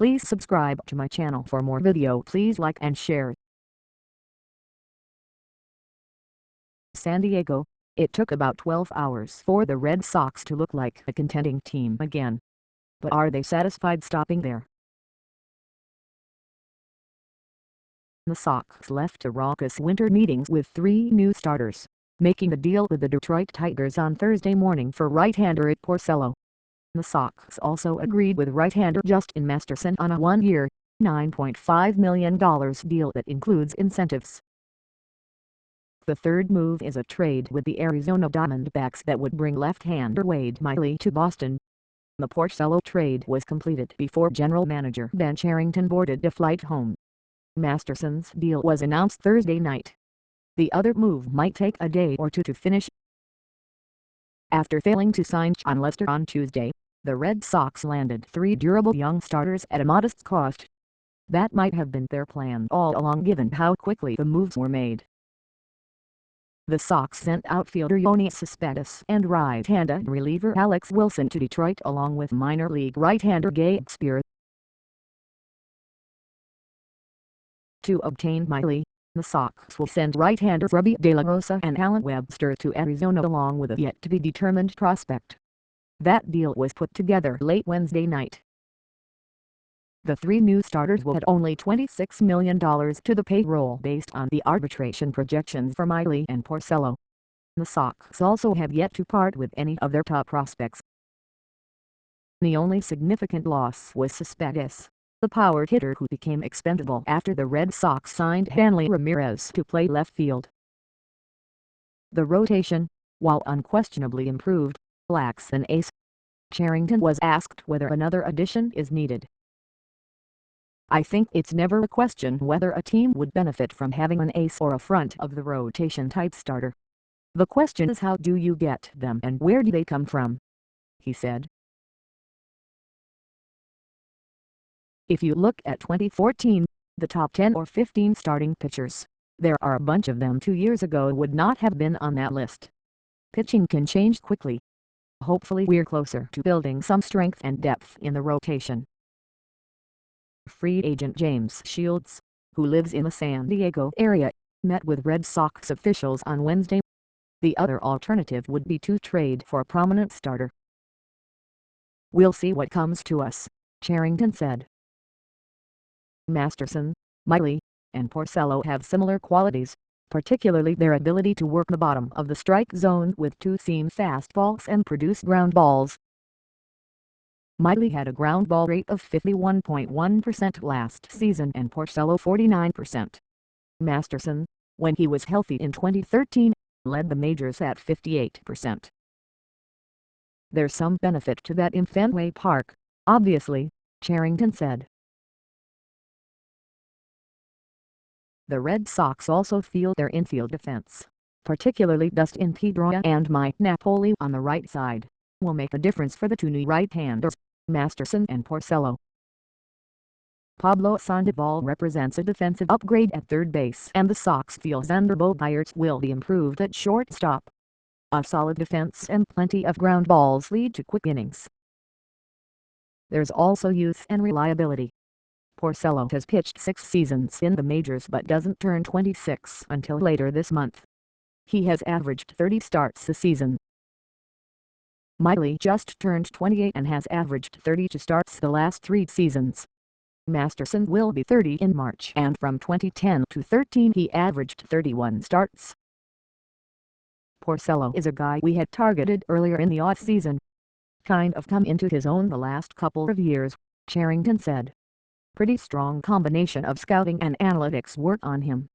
Please subscribe to my channel for more video. Please like and share. San Diego. It took about 12 hours for the Red Sox to look like a contending team again. But are they satisfied stopping there? The Sox left a raucous winter meetings with 3 new starters, making a deal with the Detroit Tigers on Thursday morning for right-hander Rick Porcello. The Sox also agreed with right-hander Justin Masterson on a 1-year, $9.5 million deal that includes incentives. The third move is a trade with the Arizona Diamondbacks that would bring left-hander Wade Miley to Boston. The Porcello trade was completed before general manager Ben Cherington boarded a flight home. Masterson's deal was announced Thursday night. The other move might take a day or two to finish. After failing to sign Jon Lester on Tuesday, the Red Sox landed 3 durable young starters at a modest cost. That might have been their plan all along given how quickly the moves were made. The Sox sent outfielder Yoenis Cespedes and right-handed reliever Alex Wilson to Detroit along with minor league right-hander Gabe Spear. To obtain Miley, the Sox will send right-hander Robbie De La Rosa and Alan Webster to Arizona along with a yet-to-be-determined prospect. That deal was put together late Wednesday night. The 3 new starters will add only $26 million to the payroll based on the arbitration projections for Miley and Porcello. The Sox also have yet to part with any of their top prospects. The only significant loss was Cespedes, the power hitter who became expendable after the Red Sox signed Hanley Ramirez to play left field. The rotation, while unquestionably improved, lacks an ace. Cherington was asked whether another addition is needed. "I think it's never a question whether a team would benefit from having an ace or a front-of-the-rotation type starter. The question is how do you get them and where do they come from," he said. If you look at 2014, the top 10 or 15 starting pitchers, there are a bunch of them 2 years ago would not have been on that list. Pitching can change quickly. Hopefully we're closer to building some strength and depth in the rotation. Free agent James Shields, who lives in the San Diego area, met with Red Sox officials on Wednesday. The other alternative would be to trade for a prominent starter. "We'll see what comes to us," Cherington said. Masterson, Miley, and Porcello have similar qualities, particularly their ability to work the bottom of the strike zone with 2-seam fastballs and produce ground balls. Miley had a ground ball rate of 51.1% last season and Porcello 49%. Masterson, when he was healthy in 2013, led the majors at 58%. "There's some benefit to that in Fenway Park, obviously," Cherington said. The Red Sox also feel their infield defense, particularly Dustin Pedroia and Mike Napoli on the right side, will make a difference for the 2 new right-handers, Masterson and Porcello. Pablo Sandoval represents a defensive upgrade at third base and the Sox feel Xander Bogaerts will be improved at shortstop. A solid defense and plenty of ground balls lead to quick innings. There's also youth and reliability. Porcello has pitched 6 seasons in the majors but doesn't turn 26 until later this month. He has averaged 30 starts a season. Miley just turned 28 and has averaged 32 starts the last 3 seasons. Masterson will be 30 in March and from 2010 to 13 he averaged 31 starts. "Porcello is a guy we had targeted earlier in the off-season. Kind of come into his own the last couple of years," Cherington said. "Pretty strong combination of scouting and analytics work on him.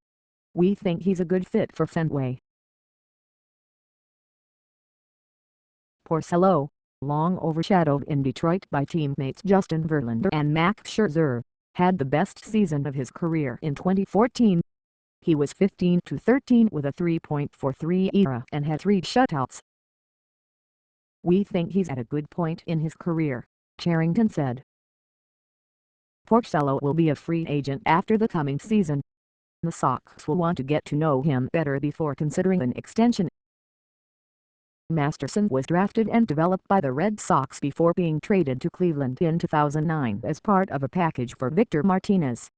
We think he's a good fit for Fenway." Porcello, long overshadowed in Detroit by teammates Justin Verlander and Max Scherzer, had the best season of his career in 2014. He was 15-13 with a 3.43 ERA and had 3 shutouts. "We think he's at a good point in his career," Cherington said. Porcello will be a free agent after the coming season. The Sox will want to get to know him better before considering an extension. Masterson was drafted and developed by the Red Sox before being traded to Cleveland in 2009 as part of a package for Victor Martinez.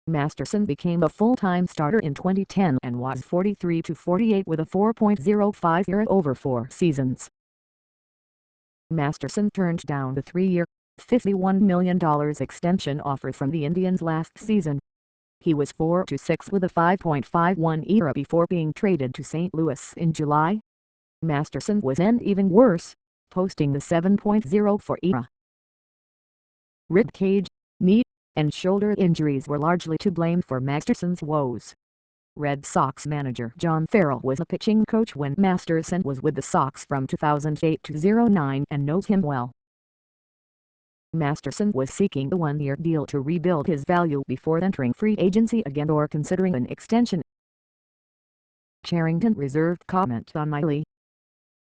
Masterson became a full-time starter in 2010 and was 43-48 with a 4.05 ERA over 4 seasons. Masterson turned down the 3-year, $51 million extension offer from the Indians last season. He was 4-6 with a 5.51 ERA before being traded to St. Louis in July. Masterson was even worse, posting the 7.04 ERA. Rib cage, knee, and shoulder injuries were largely to blame for Masterson's woes. Red Sox manager John Farrell was a pitching coach when Masterson was with the Sox from 2008 to 2009 and knows him well. Masterson was seeking a 1-year deal to rebuild his value before entering free agency again or considering an extension. Cherington reserved comment on Miley.